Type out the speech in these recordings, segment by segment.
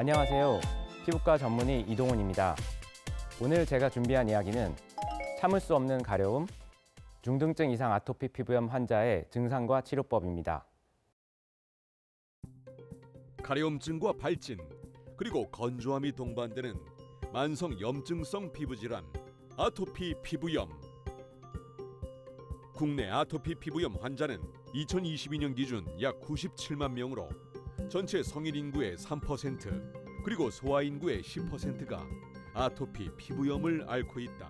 안녕하세요. 피부과 전문의 이동훈입니다. 오늘 제가 준비한 이야기는 참을 수 없는 가려움, 중등증 이상 아토피 피부염 환자의 증상과 치료법입니다. 가려움증과 발진, 그리고 건조함이 동반되는 만성 염증성 피부질환, 아토피 피부염. 국내 아토피 피부염 환자는 2022년 기준 약 97만 명으로 전체 성인 인구의 3%, 그리고 소아 인구의 10%가 아토피 피부염을 앓고 있다.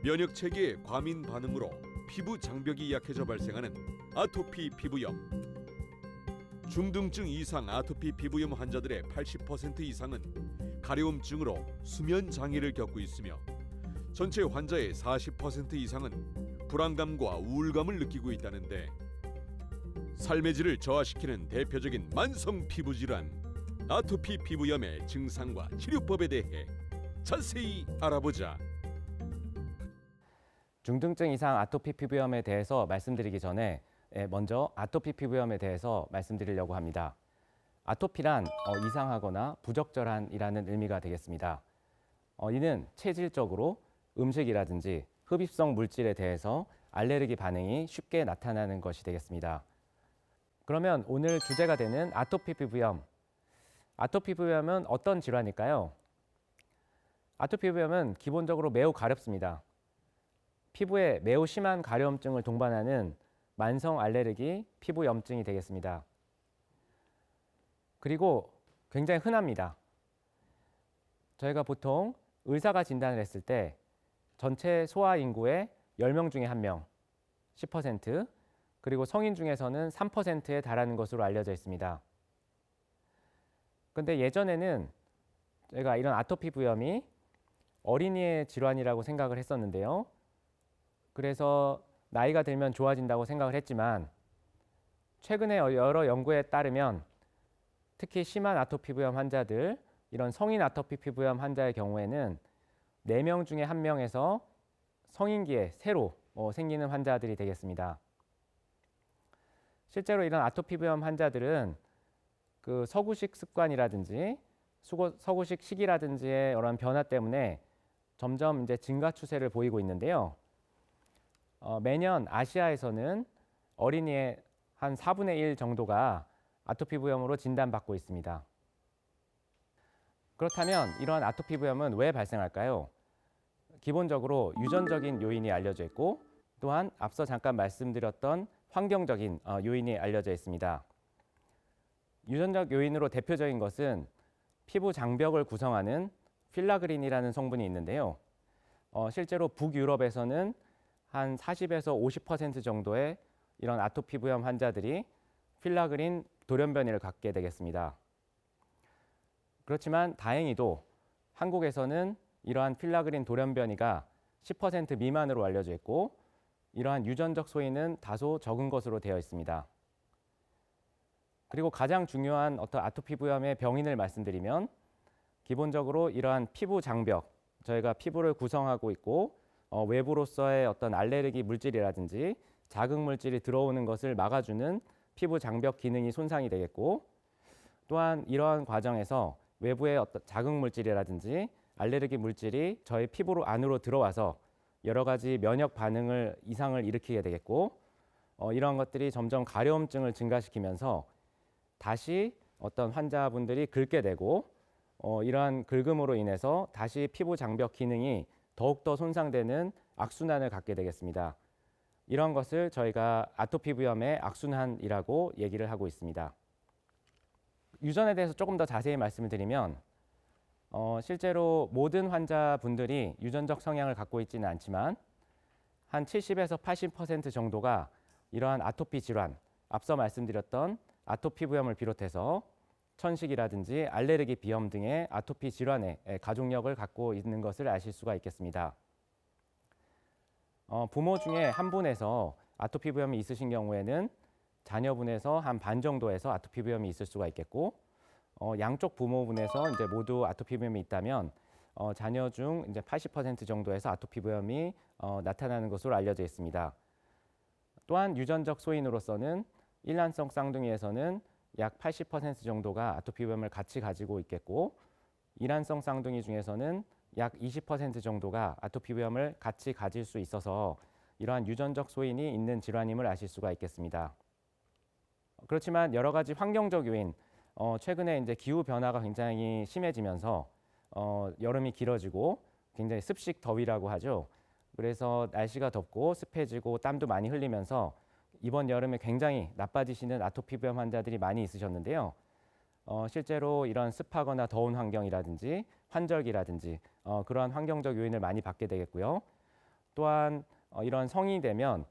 면역 체계의 과민 반응으로 피부 장벽이 약해져 발생하는 아토피 피부염. 중등증 이상 아토피 피부염 환자들의 80% 이상은 가려움증으로 수면 장애를 겪고 있으며 전체 환자의 40% 이상은 불안감과 우울감을 느끼고 있다는데, 삶의 질을 저하시키는 대표적인 만성 피부질환 아토피 피부염의 증상과 치료법에 대해 자세히 알아보자. 중등증 이상 아토피 피부염에 대해서 말씀드리기 전에 먼저 아토피 피부염에 대해서 말씀드리려고 합니다. 아토피란 이상하거나 부적절한이라는 의미가 되겠습니다. 이는 체질적으로 음식이라든지 흡입성 물질에 대해서 알레르기 반응이 쉽게 나타나는 것이 되겠습니다. 그러면 오늘 주제가 되는 아토피 피부염. 아토피 피부염은 어떤 질환일까요? 아토피 피부염은 기본적으로 매우 가렵습니다. 피부에 매우 심한 가려움증을 동반하는 만성 알레르기 피부염증이 되겠습니다. 그리고 굉장히 흔합니다. 저희가 보통 의사가 진단을 했을 때 전체 소아 인구의 10명 중에 1명, 10%, 그리고 성인 중에서는 3%에 달하는 것으로 알려져 있습니다. 그런데 예전에는 제가 이런 아토피 부염이 어린이의 질환이라고 생각을 했었는데요. 그래서 나이가 들면 좋아진다고 생각을 했지만 최근에 여러 연구에 따르면 특히 심한 아토피 부염 환자들, 이런 성인 아토피 피부염 환자의 경우에는 4명 중에 1명에서 성인기에 새로 생기는 환자들이 되겠습니다. 실제로 이런 아토피 부염 환자들은 그 서구식 습관이라든지 서구식 식이라든지의 여러 변화 때문에 점점 이제 증가 추세를 보이고 있는데요. 매년 아시아에서는 어린이의 한 4분의 1 정도가 아토피 부염으로 진단받고 있습니다. 그렇다면 이러한 아토피 부염은 왜 발생할까요? 기본적으로 유전적인 요인이 알려져 있고, 또한 앞서 잠깐 말씀드렸던 환경적인 요인이 알려져 있습니다. 유전적 요인으로 대표적인 것은 피부 장벽을 구성하는 필라그린이라는 성분이 있는데요. 실제로 북유럽에서는 한 40에서 50% 정도의 이런 아토피 부염 환자들이 필라그린 돌연변이를 갖게 되겠습니다. 그렇지만 다행히도 한국에서는 이러한 필라그린 돌연변이가 10% 미만으로 알려져 있고, 이러한 유전적 소인은 다소 적은 것으로 되어 있습니다. 그리고 가장 중요한 어떤 아토피 부염의 병인을 말씀드리면, 기본적으로 이러한 피부 장벽, 저희가 피부를 구성하고 있고 외부로서의 어떤 알레르기 물질이라든지 자극 물질이 들어오는 것을 막아주는 피부 장벽 기능이 손상이 되겠고, 또한 이러한 과정에서 외부의 어떤 자극 물질이라든지 알레르기 물질이 저희 피부 안으로 들어와서 여러 가지 면역 반응을 이상을 일으키게 되겠고, 이러한 것들이 점점 가려움증을 증가시키면서 다시 어떤 환자분들이 긁게 되고, 이러한 긁음으로 인해서 다시 피부 장벽 기능이 더욱더 손상되는 악순환을 갖게 되겠습니다. 이런 것을 저희가 아토피 부염의 악순환이라고 얘기를 하고 있습니다. 유전에 대해서 조금 더 자세히 말씀을 드리면, 실제로 모든 환자분들이 유전적 성향을 갖고 있지는 않지만 한 70에서 80% 정도가 이러한 아토피 질환, 앞서 말씀드렸던 아토피 부염을 비롯해서 천식이라든지 알레르기 비염 등의 아토피 질환의 가족력을 갖고 있는 것을 아실 수가 있겠습니다. 부모 중에 한 분에서 아토피 부염이 있으신 경우에는 자녀분에서 한 반 정도에서 아토피 부염이 있을 수가 있겠고, 양쪽 부모분에서 이제 모두 아토피 부염이 있다면 자녀 중 이제 80% 정도에서 아토피 부염이 나타나는 것으로 알려져 있습니다. 또한 유전적 소인으로서는 일란성 쌍둥이에서는 약 80% 정도가 아토피 부염을 같이 가지고 있겠고, 이란성 쌍둥이 중에서는 약 20% 정도가 아토피 부염을 같이 가질 수 있어서 이러한 유전적 소인이 있는 질환임을 아실 수가 있겠습니다. 그렇지만 여러 가지 환경적 요인, 최근에 이제 기후 변화가 굉장히 심해지면서 여름이 길어지고 굉장히 습식 더위라고 하죠. 그래서 날씨가 덥고 습해지고 땀도 많이 흘리면서 이번 여름에 굉장히 나빠지시는 아토피 부염 환자들이 많이 있으셨는데요. 실제로 이런 습하거나 더운 환경이라든지 환절기라든지 그러한 환경적 요인을 많이 받게 되겠고요. 또한 이런 성인이 되면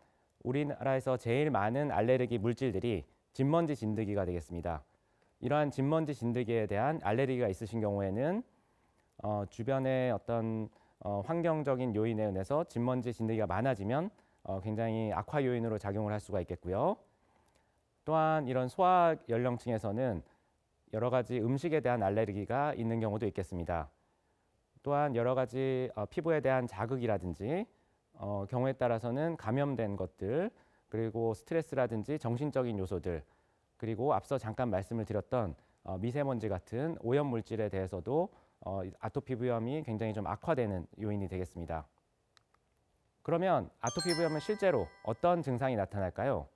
우리나라에서 제일 많은 알레르기 물질들이 진먼지 진드기가 되겠습니다. 이러한 진먼지 진드기에 대한 알레르기가 있으신 경우에는 주변의 어떤 환경적인 요인에 의해서 진먼지 진드기가 많아지면 굉장히 악화 요인으로 작용을 할 수가 있겠고요. 또한 이런 소아 연령층에서는 여러 가지 음식에 대한 알레르기가 있는 경우도 있겠습니다. 또한 여러 가지 피부에 대한 자극이라든지 경우에 따라서는 감염된 것들, 그리고 스트레스라든지 정신적인 요소들, 그리고 앞서 잠깐 말씀을 드렸던 미세먼지 같은 오염 물질에 대해서도 아토피 부염이 굉장히 좀 악화되는 요인이 되겠습니다. 그러면 아토피 부염은 실제로 어떤 증상이 나타날까요?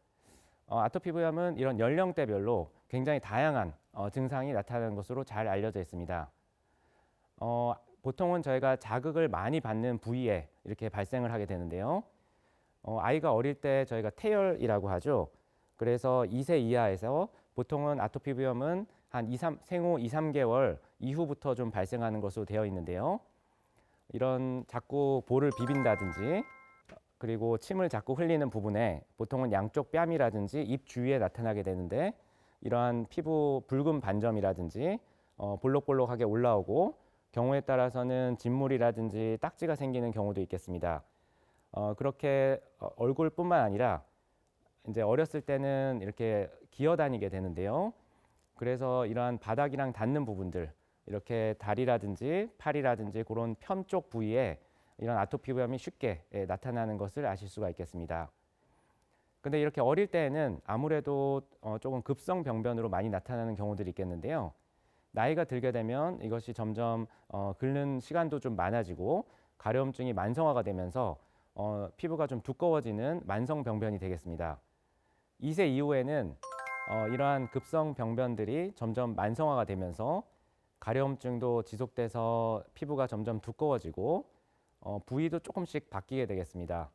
아토피 부염은 이런 연령대별로 굉장히 다양한 증상이 나타나는 것으로 잘 알려져 있습니다. 보통은 저희가 자극을 많이 받는 부위에 이렇게 발생을 하게 되는데요. 아이가 어릴 때 저희가 태열이라고 하죠. 그래서 2세 이하에서 보통은 아토피 부염은 한 생후 2, 3개월 이후부터 좀 발생하는 것으로 되어 있는데요. 이런 자꾸 볼을 비빈다든지 그리고 침을 자꾸 흘리는 부분에 보통은 양쪽 뺨이라든지 입 주위에 나타나게 되는데, 이러한 피부 붉은 반점이라든지 볼록볼록하게 올라오고 경우에 따라서는 진물이라든지 딱지가 생기는 경우도 있겠습니다. 그렇게 얼굴뿐만 아니라 이제 어렸을 때는 이렇게 기어다니게 되는데요. 그래서 이러한 바닥이랑 닿는 부분들, 이렇게 다리라든지 팔이라든지 그런 편 쪽 부위에 이런 아토피 부염이 쉽게 나타나는 것을 아실 수가 있겠습니다. 근데 이렇게 어릴 때에는 아무래도 조금 급성 병변으로 많이 나타나는 경우들이 있겠는데요. 나이가 들게 되면 이것이 점점 긁는 시간도 좀 많아지고 가려움증이 만성화가 되면서 피부가 좀 두꺼워지는 만성 병변이 되겠습니다. 2세 이후에는 이러한 급성 병변들이 점점 만성화가 되면서 가려움증도 지속돼서 피부가 점점 두꺼워지고 부위도 조금씩 바뀌게 되겠습니다.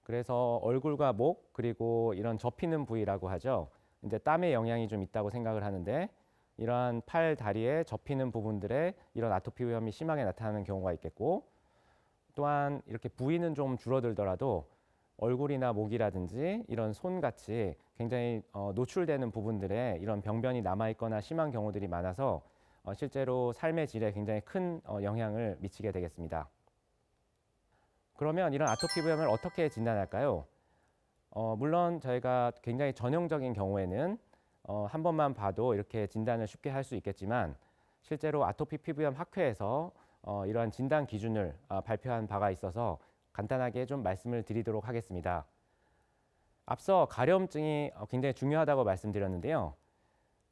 그래서 얼굴과 목, 그리고 이런 접히는 부위라고 하죠. 이제 땀의 영향이 좀 있다고 생각을 하는데, 이러한 팔, 다리에 접히는 부분들에 이런 아토피 부염이 심하게 나타나는 경우가 있겠고, 또한 이렇게 부위는 좀 줄어들더라도 얼굴이나 목이라든지 이런 손같이 굉장히 노출되는 부분들에 이런 병변이 남아있거나 심한 경우들이 많아서 실제로 삶의 질에 굉장히 큰 영향을 미치게 되겠습니다. 그러면 이런 아토피 부염을 어떻게 진단할까요? 물론 저희가 굉장히 전형적인 경우에는 한 번만 봐도 이렇게 진단을 쉽게 할 수 있겠지만, 실제로 아토피 피부염 학회에서 이러한 진단 기준을 발표한 바가 있어서 간단하게 좀 말씀을 드리도록 하겠습니다. 앞서 가려움증이 굉장히 중요하다고 말씀드렸는데요.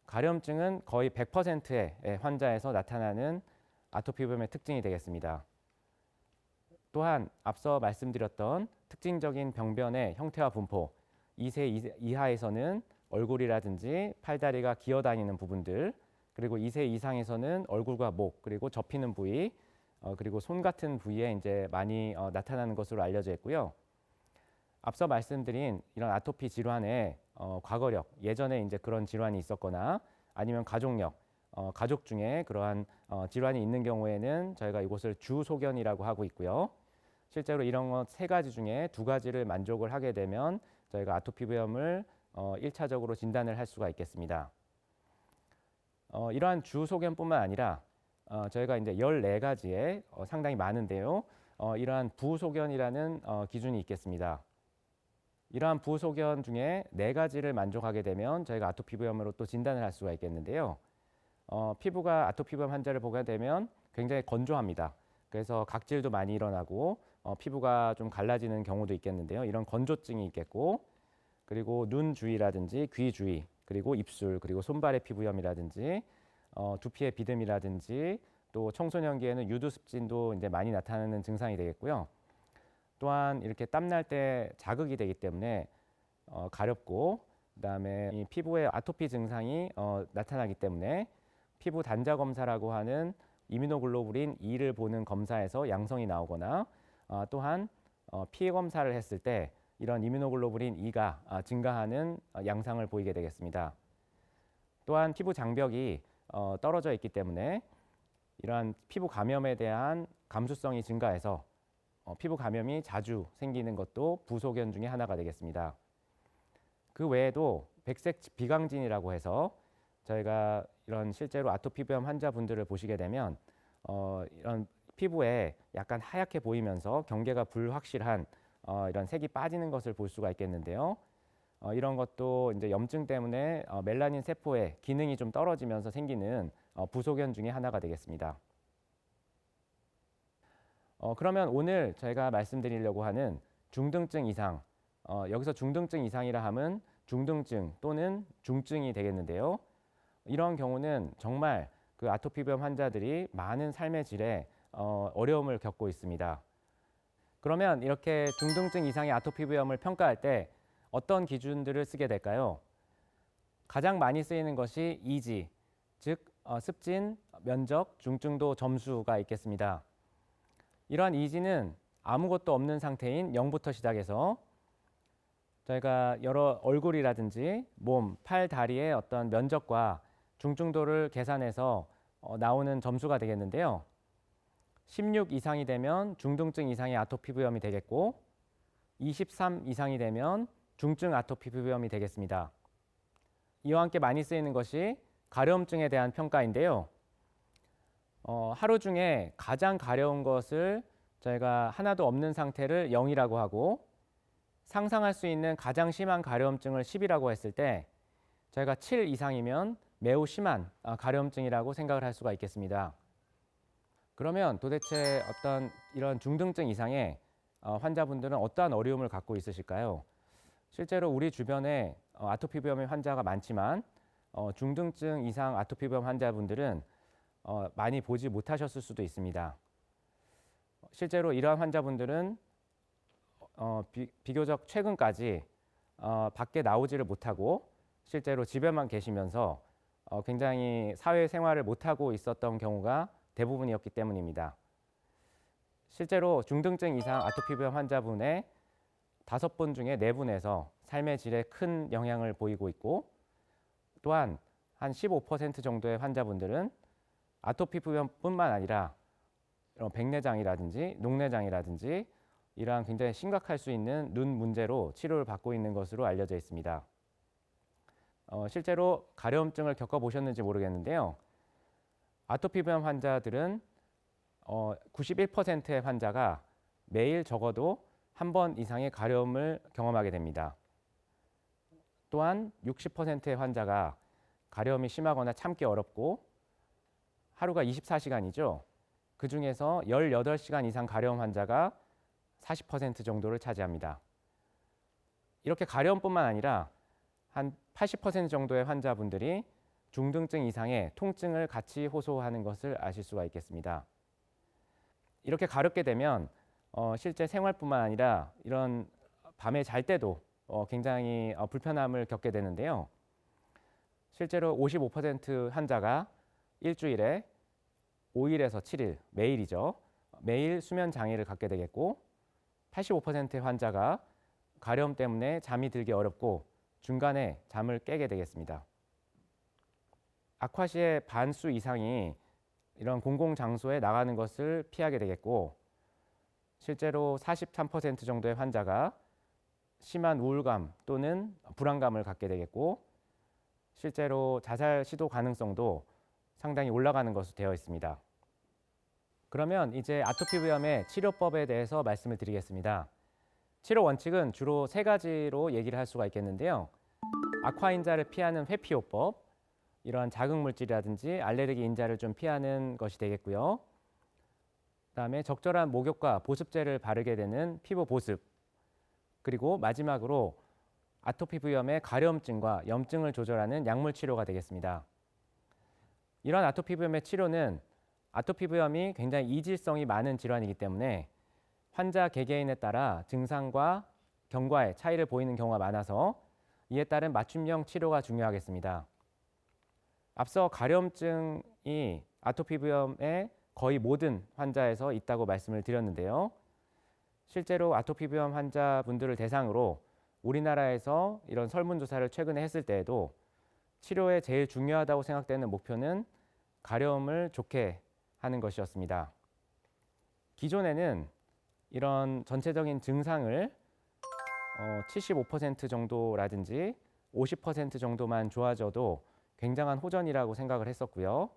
가려움증은 거의 100%의 환자에서 나타나는 아토피 부염의 특징이 되겠습니다. 또한 앞서 말씀드렸던 특징적인 병변의 형태와 분포, 2세 이하에서는 얼굴이라든지 팔다리가 기어다니는 부분들, 그리고 2세 이상에서는 얼굴과 목, 그리고 접히는 부위, 그리고 손 같은 부위에 이제 많이 나타나는 것으로 알려져 있고요. 앞서 말씀드린 이런 아토피 질환의 과거력, 예전에 이제 그런 질환이 있었거나 아니면 가족력, 가족 중에 그러한 질환이 있는 경우에는 저희가 이것을 주소견이라고 하고 있고요. 실제로 이런 것 세 가지 중에 두 가지를 만족을 하게 되면 저희가 아토피 부염을 1차적으로 진단을 할 수가 있겠습니다. 이러한 주소견뿐만 아니라 저희가 이제 14가지의 상당히 많은데요. 이러한 부소견이라는 기준이 있겠습니다. 이러한 부소견 중에 4가지를 만족하게 되면 저희가 아토피 부염으로 또 진단을 할 수가 있겠는데요. 피부가 아토피 부염 환자를 보게 되면 굉장히 건조합니다. 그래서 각질도 많이 일어나고 피부가 좀 갈라지는 경우도 있겠는데요. 이런 건조증이 있겠고, 그리고 눈 주위라든지 귀 주위, 그리고 입술, 그리고 손발의 피부염이라든지 두피의 비듬이라든지 또 청소년기에는 유두습진도 이제 많이 나타나는 증상이 되겠고요. 또한 이렇게 땀날 때 자극이 되기 때문에 가렵고, 그다음에 이 피부에 아토피 증상이 나타나기 때문에 피부 단자 검사라고 하는 이뮤노글로불린 E를 보는 검사에서 양성이 나오거나, 또한 피해 검사를 했을 때 이런 이뮤노글로불린 E가 증가하는 양상을 보이게 되겠습니다. 또한 피부 장벽이 떨어져 있기 때문에 이러한 피부 감염에 대한 감수성이 증가해서 피부 감염이 자주 생기는 것도 부소견 중에 하나가 되겠습니다. 그 외에도 백색 비강진이라고 해서 저희가 이런 실제로 아토피부염 환자분들을 보시게 되면 이런 피부에 약간 하얗게 보이면서 경계가 불확실한 이런 색이 빠지는 것을 볼 수가 있겠는데요. 이런 것도 이제 염증 때문에 멜라닌 세포의 기능이 좀 떨어지면서 생기는 부소견 중에 하나가 되겠습니다. 그러면 오늘 저희가 말씀드리려고 하는 중등증 이상, 여기서 중등증 이상이라 함은 중등증 또는 중증이 되겠는데요. 이런 경우는 정말 그 아토피부염 환자들이 많은 삶의 질에 어려움을 겪고 있습니다. 그러면 이렇게 중등증 이상의 아토피부염을 평가할 때 어떤 기준들을 쓰게 될까요? 가장 많이 쓰이는 것이 EG, 즉 습진, 면적, 중증도 점수가 있겠습니다. 이러한 EG는 아무것도 없는 상태인 0부터 시작해서 저희가 여러 얼굴이라든지 몸, 팔, 다리의 어떤 면적과 중증도를 계산해서 나오는 점수가 되겠는데요. 16 이상이 되면 중등증 이상의 아토피부염이 되겠고, 23 이상이 되면 중증 아토피부염이 되겠습니다. 이와 함께 많이 쓰이는 것이 가려움증에 대한 평가인데요. 하루 중에 가장 가려운 것을 저희가 하나도 없는 상태를 0이라고 하고, 상상할 수 있는 가장 심한 가려움증을 10이라고 했을 때 저희가 7 이상이면 매우 심한 가려움증이라고 생각을 할 수가 있겠습니다. 그러면 도대체 어떤 이런 중등증 이상의 환자분들은 어떠한 어려움을 갖고 있으실까요? 실제로 우리 주변에 아토피부염의 환자가 많지만 중등증 이상 아토피부염 환자분들은 많이 보지 못하셨을 수도 있습니다. 실제로 이러한 환자분들은 비교적 최근까지 밖에 나오지를 못하고 실제로 집에만 계시면서 굉장히 사회생활을 못하고 있었던 경우가 대부분이었기 때문입니다. 실제로 중등증 이상 아토피부염 환자분의 5분 중에 4분에서 삶의 질에 큰 영향을 보이고 있고, 또한 한 15% 정도의 환자분들은 아토피부염뿐만 아니라 백내장이라든지 녹내장이라든지 이러한 굉장히 심각할 수 있는 눈 문제로 치료를 받고 있는 것으로 알려져 있습니다. 실제로 가려움증을 겪어보셨는지 모르겠는데요. 아토피부염 환자들은 91%의 환자가 매일 적어도 한 번 이상의 가려움을 경험하게 됩니다. 또한 60%의 환자가 가려움이 심하거나 참기 어렵고 하루가 24시간이죠. 그 중에서 18시간 이상 가려움 환자가 40% 정도를 차지합니다. 이렇게 가려움뿐만 아니라 한 80% 정도의 환자분들이 중등증 이상의 통증을 같이 호소하는 것을 아실 수가 있겠습니다. 이렇게 가렵게 되면 실제 생활뿐만 아니라 이런 밤에 잘 때도 굉장히 불편함을 겪게 되는데요. 실제로 55% 환자가 일주일에 5일에서 7일, 매일이죠. 매일 수면 장애를 갖게 되겠고, 85%의 환자가 가려움 때문에 잠이 들기 어렵고 중간에 잠을 깨게 되겠습니다. 악화시의 반수 이상이 이런 공공장소에 나가는 것을 피하게 되겠고, 실제로 43% 정도의 환자가 심한 우울감 또는 불안감을 갖게 되겠고, 실제로 자살 시도 가능성도 상당히 올라가는 것으로 되어 있습니다. 그러면 이제 아토피부염의 치료법에 대해서 말씀을 드리겠습니다. 치료 원칙은 주로 3가지로 얘기를 할 수가 있겠는데요. 악화 인자를 피하는 회피요법, 이러한 자극 물질이라든지 알레르기 인자를 좀 피하는 것이 되겠고요. 그다음에 적절한 목욕과 보습제를 바르게 되는 피부 보습, 그리고 마지막으로 아토피 부염의 가려움증과 염증을 조절하는 약물 치료가 되겠습니다. 이런 아토피 부염의 치료는 아토피 부염이 굉장히 이질성이 많은 질환이기 때문에 환자 개개인에 따라 증상과 경과에 차이를 보이는 경우가 많아서 이에 따른 맞춤형 치료가 중요하겠습니다. 앞서 가려움증이 아토피 부염의 거의 모든 환자에서 있다고 말씀을 드렸는데요. 실제로 아토피 부염 환자분들을 대상으로 우리나라에서 이런 설문조사를 최근에 했을 때에도 치료에 제일 중요하다고 생각되는 목표는 가려움을 좋게 하는 것이었습니다. 기존에는 이런 전체적인 증상을 75% 정도라든지 50% 정도만 좋아져도 굉장한 호전이라고 생각을 했었고요.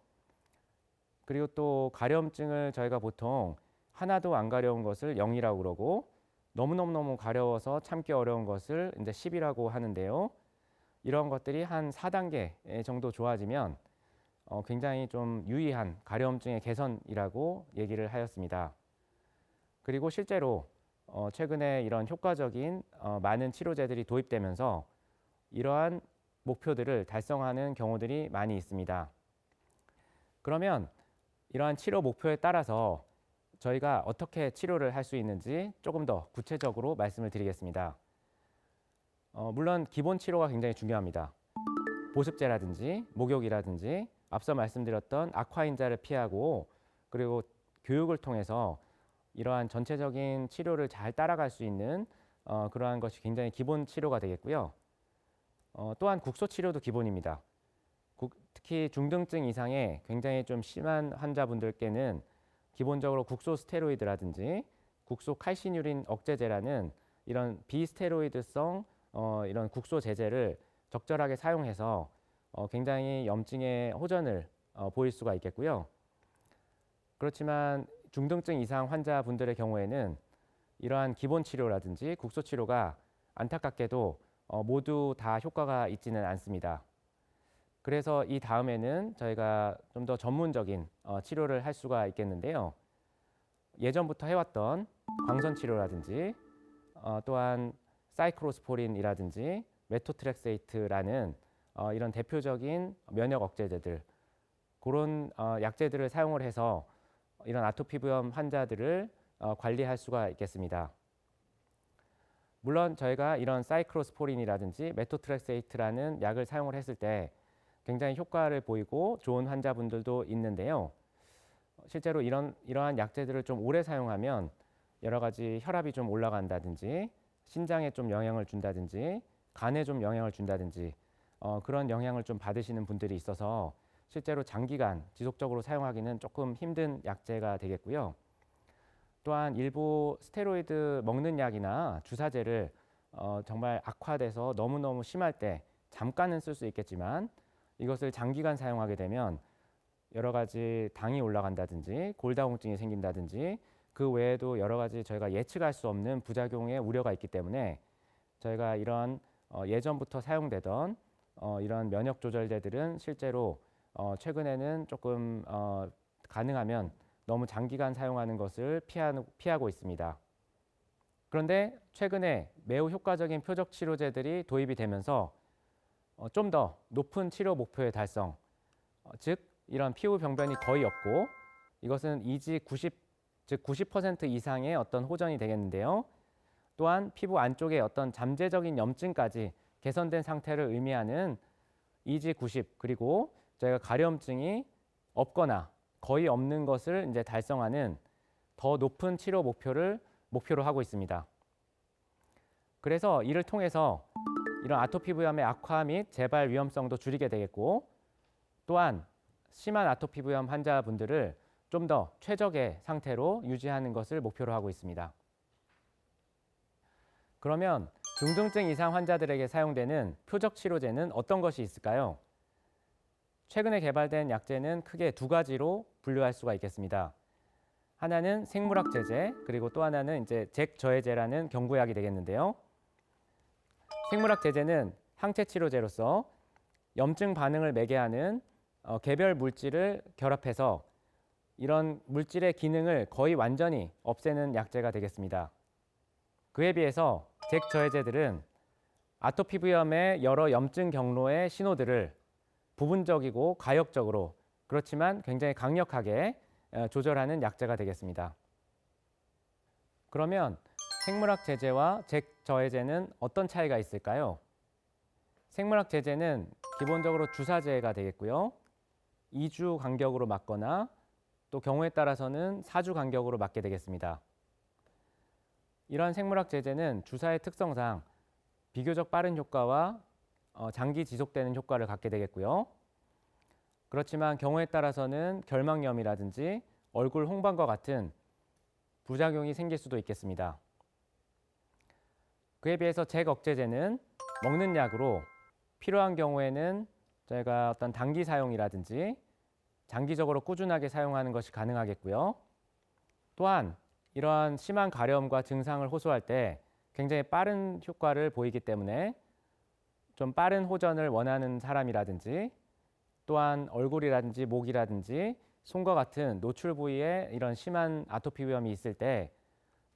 그리고 또 가려움증을 저희가 보통 하나도 안 가려운 것을 0이라고 그러고 너무너무 가려워서 참기 어려운 것을 이제 10이라고 하는데요. 이런 것들이 한 4단계 정도 좋아지면 굉장히 좀 유의한 가려움증의 개선이라고 얘기를 하였습니다. 그리고 실제로 최근에 이런 효과적인 많은 치료제들이 도입되면서 이러한 목표들을 달성하는 경우들이 많이 있습니다. 그러면 이러한 치료 목표에 따라서 저희가 어떻게 치료를 할 수 있는지 조금 더 구체적으로 말씀을 드리겠습니다. 물론 기본 치료가 굉장히 중요합니다. 보습제라든지 목욕이라든지 앞서 말씀드렸던 악화인자를 피하고 그리고 교육을 통해서 이러한 전체적인 치료를 잘 따라갈 수 있는 그러한 것이 굉장히 기본 치료가 되겠고요. 또한 국소 치료도 기본입니다. 특히 중등증 이상의 굉장히 좀 심한 환자분들께는 기본적으로 국소 스테로이드라든지 국소 칼시뉴린 억제제라는 이런 비스테로이드성 이런 국소 제제를 적절하게 사용해서 굉장히 염증의 호전을 보일 수가 있겠고요. 그렇지만 중등증 이상 환자분들의 경우에는 이러한 기본 치료라든지 국소 치료가 안타깝게도 모두 다 효과가 있지는 않습니다. 그래서 이 다음에는 저희가 좀 더 전문적인 치료를 할 수가 있겠는데요. 예전부터 해왔던 광선 치료라든지 또한 사이클로스포린이라든지 메토트렉세이트라는 이런 대표적인 면역 억제제들 그런 약제들을 사용을 해서 이런 아토피 부염 환자들을 관리할 수가 있겠습니다. 물론 저희가 이런 사이클로스포린이라든지 메토트렉세이트라는 약을 사용을 했을 때 굉장히 효과를 보이고 좋은 환자분들도 있는데요. 실제로 이러한 약제들을 좀 오래 사용하면 여러 가지 혈압이 좀 올라간다든지 신장에 좀 영향을 준다든지 간에 좀 영향을 준다든지 그런 영향을 좀 받으시는 분들이 있어서 실제로 장기간 지속적으로 사용하기는 조금 힘든 약제가 되겠고요. 또한 일부 스테로이드 먹는 약이나 주사제를 정말 악화돼서 너무너무 심할 때 잠깐은 쓸 수 있겠지만 이것을 장기간 사용하게 되면 여러 가지 당이 올라간다든지 골다공증이 생긴다든지 그 외에도 여러 가지 저희가 예측할 수 없는 부작용의 우려가 있기 때문에 저희가 이런 예전부터 사용되던 이런 면역 조절제들은 실제로 최근에는 조금 가능하면 너무 장기간 사용하는 것을 피하고 있습니다. 그런데 최근에 매우 효과적인 표적 치료제들이 도입이 되면서 좀 더 높은 치료 목표의 달성, 즉 이런 피부 병변이 거의 없고 이것은 이지 90% 이상의 어떤 호전이 되겠는데요. 또한 피부 안쪽에 어떤 잠재적인 염증까지 개선된 상태를 의미하는 이지 90 그리고 저희가 가려움증이 없거나 거의 없는 것을 이제 달성하는 더 높은 치료 목표로 하고 있습니다. 그래서 이를 통해서 이런 아토피 부염의 악화 및 재발 위험성도 줄이게 되겠고 또한 심한 아토피 부염 환자분들을 좀 더 최적의 상태로 유지하는 것을 목표로 하고 있습니다. 그러면 중등증 이상 환자들에게 사용되는 표적 치료제는 어떤 것이 있을까요? 최근에 개발된 약제는 크게 두 가지로 분류할 수가 있겠습니다. 하나는 생물학 제제, 그리고 또 하나는 이제 잭저해제라는 경구약이 되겠는데요. 생물학 제제는 항체 치료제로서 염증 반응을 매개하는 개별 물질을 결합해서 이런 물질의 기능을 거의 완전히 없애는 약제가 되겠습니다. 그에 비해서 잭저해제들은 아토피 부염의 여러 염증 경로의 신호들을 부분적이고 가역적으로 그렇지만 굉장히 강력하게 조절하는 약제가 되겠습니다. 그러면 생물학 제제와 잭저해제는 어떤 차이가 있을까요? 생물학 제제는 기본적으로 주사제가 되겠고요. 2주 간격으로 맞거나 또 경우에 따라서는 4주 간격으로 맞게 되겠습니다. 이러한 생물학 제제는 주사의 특성상 비교적 빠른 효과와 장기 지속되는 효과를 갖게 되겠고요. 그렇지만 경우에 따라서는 결막염이라든지 얼굴 홍반과 같은 부작용이 생길 수도 있겠습니다. 그에 비해서 잭억제제는 먹는 약으로 필요한 경우에는 저희가 어떤 단기 사용이라든지 장기적으로 꾸준하게 사용하는 것이 가능하겠고요. 또한 이러한 심한 가려움과 증상을 호소할 때 굉장히 빠른 효과를 보이기 때문에 좀 빠른 호전을 원하는 사람이라든지 또한 얼굴이라든지 목이라든지 손과 같은 노출 부위에 이런 심한 아토피 부염이 있을 때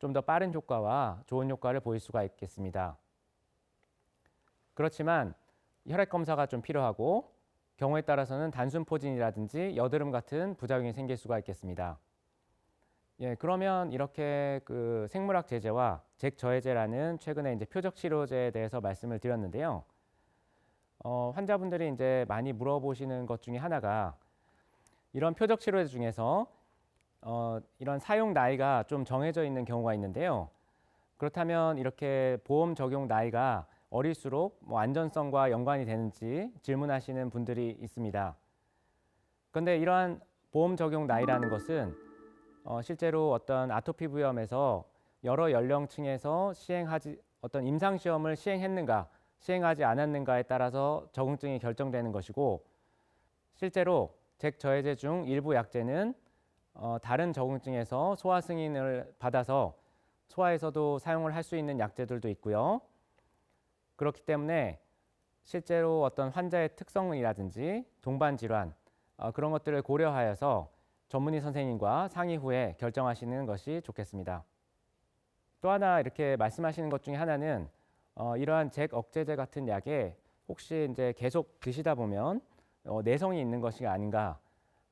좀 더 빠른 효과와 좋은 효과를 보일 수가 있겠습니다. 그렇지만 혈액 검사가 좀 필요하고 경우에 따라서는 단순 포진이라든지 여드름 같은 부작용이 생길 수가 있겠습니다. 예, 그러면 이렇게 그 생물학 제제와 잭저해제라는 최근에 이제 표적 치료제에 대해서 말씀을 드렸는데요. 환자분들이 이제 많이 물어보시는 것 중에 하나가 이런 표적 치료제 중에서 이런 사용 나이가 좀 정해져 있는 경우가 있는데요. 그렇다면 이렇게 보험 적용 나이가 어릴수록 뭐 안전성과 연관이 되는지 질문하시는 분들이 있습니다. 그런데 이러한 보험 적용 나이라는 것은 실제로 어떤 아토피 부염에서 여러 연령층에서 어떤 임상 시험을 시행했는가, 시행하지 않았는가에 따라서 적응증이 결정되는 것이고, 실제로 잭저해제 중 일부 약제는 다른 적응증에서 소화 승인을 받아서 소아에서도 사용을 할 수 있는 약제들도 있고요. 그렇기 때문에 실제로 어떤 환자의 특성이라든지 동반 질환 그런 것들을 고려하여서 전문의 선생님과 상의 후에 결정하시는 것이 좋겠습니다. 또 하나 이렇게 말씀하시는 것 중에 하나는 이러한 잭억제제 같은 약에 혹시 이제 계속 드시다 보면 내성이 있는 것이 아닌가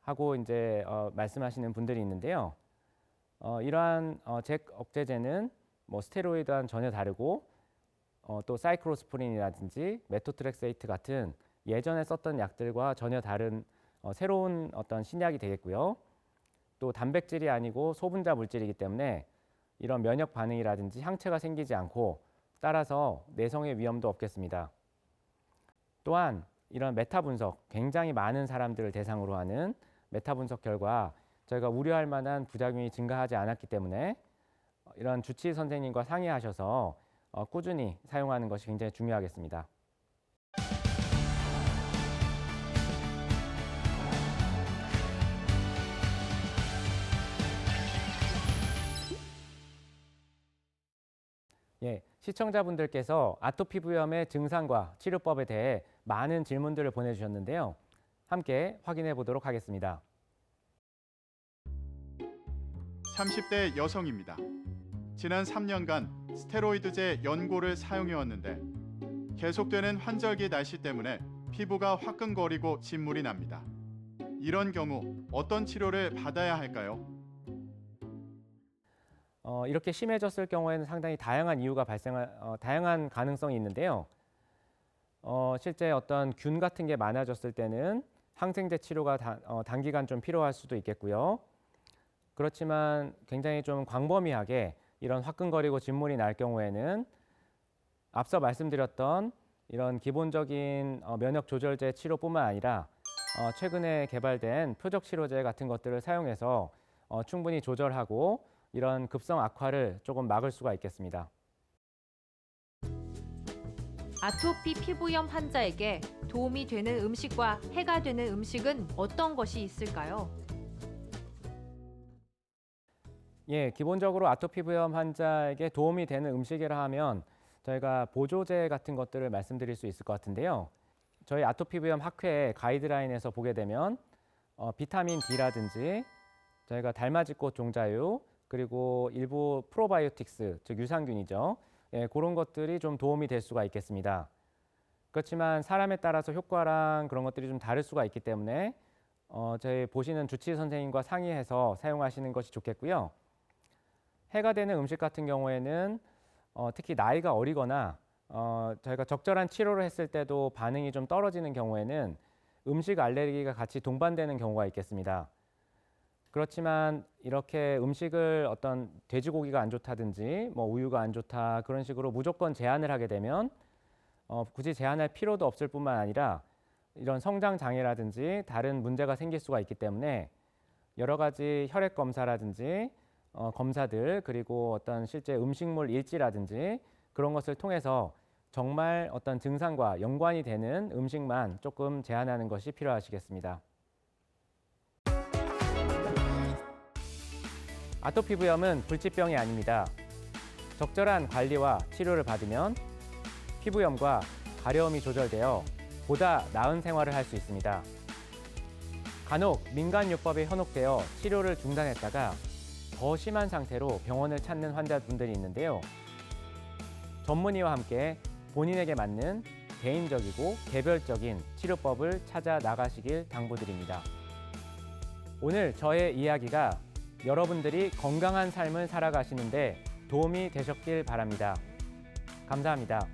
하고 이제 말씀하시는 분들이 있는데요. 이러한 잭억제제는 뭐 스테로이드와는 전혀 다르고 또 사이클로스프린이라든지 메토트렉세이트 같은 예전에 썼던 약들과 전혀 다른 새로운 어떤 신약이 되겠고요. 또 단백질이 아니고 소분자 물질이기 때문에 이런 면역 반응이라든지 항체가 생기지 않고 따라서 내성의 위험도 없겠습니다. 또한 이런 메타 분석, 굉장히 많은 사람들을 대상으로 하는 메타 분석 결과 저희가 우려할 만한 부작용이 증가하지 않았기 때문에 이런 주치의 선생님과 상의하셔서 꾸준히 사용하는 것이 굉장히 중요하겠습니다. 예, 시청자분들께서 아토피 부염의 증상과 치료법에 대해 많은 질문들을 보내주셨는데요. 함께 확인해 보도록 하겠습니다. 30대 여성입니다. 지난 3년간 스테로이드제 연고를 사용해왔는데 계속되는 환절기 날씨 때문에 피부가 화끈거리고 진물이 납니다. 이런 경우 어떤 치료를 받아야 할까요? 이렇게 심해졌을 경우에는 상당히 다양한 이유가 다양한 가능성이 있는데요. 실제 어떤 균 같은 게 많아졌을 때는 항생제 치료가 단기간 좀 필요할 수도 있겠고요. 그렇지만 굉장히 좀 광범위하게 이런 화끈거리고 진물이 날 경우에는 앞서 말씀드렸던 이런 기본적인 면역 조절제 치료뿐만 아니라 최근에 개발된 표적 치료제 같은 것들을 사용해서 충분히 조절하고 이런 급성 악화를 조금 막을 수가 있겠습니다. 아토피 피부염 환자에게 도움이 되는 음식과 해가 되는 음식은 어떤 것이 있을까요? 예, 기본적으로 아토피 부염 환자에게 도움이 되는 음식이라 하면 저희가 보조제 같은 것들을 말씀드릴 수 있을 것 같은데요. 저희 아토피 부염 학회 가이드라인에서 보게 되면 비타민 D라든지 저희가 달맞이꽃 종자유 그리고 일부 프로바이오틱스, 즉 유산균이죠. 그런 것들이 좀 도움이 될 수가 있겠습니다. 그렇지만 사람에 따라서 효과랑 그런 것들이 좀 다를 수가 있기 때문에 저희 보시는 주치의 선생님과 상의해서 사용하시는 것이 좋겠고요. 해가 되는 음식 같은 경우에는 특히 나이가 어리거나 저희가 적절한 치료를 했을 때도 반응이 좀 떨어지는 경우에는 음식 알레르기가 같이 동반되는 경우가 있겠습니다. 그렇지만 이렇게 음식을 어떤 돼지고기가 안 좋다든지 뭐 우유가 안 좋다 그런 식으로 무조건 제한을 하게 되면 굳이 제한할 필요도 없을 뿐만 아니라 이런 성장 장애라든지 다른 문제가 생길 수가 있기 때문에 여러 가지 혈액 검사라든지 검사들 그리고 어떤 실제 음식물 일지라든지 그런 것을 통해서 정말 어떤 증상과 연관이 되는 음식만 조금 제한하는 것이 필요하시겠습니다. 아토피 부염은 불치병이 아닙니다. 적절한 관리와 치료를 받으면 피부염과 가려움이 조절되어 보다 나은 생활을 할 수 있습니다. 간혹 민간요법에 현혹되어 치료를 중단했다가 더 심한 상태로 병원을 찾는 환자분들이 있는데요. 전문의와 함께 본인에게 맞는 개인적이고 개별적인 치료법을 찾아 나가시길 당부드립니다. 오늘 저의 이야기가 여러분들이 건강한 삶을 살아가시는데 도움이 되셨길 바랍니다. 감사합니다.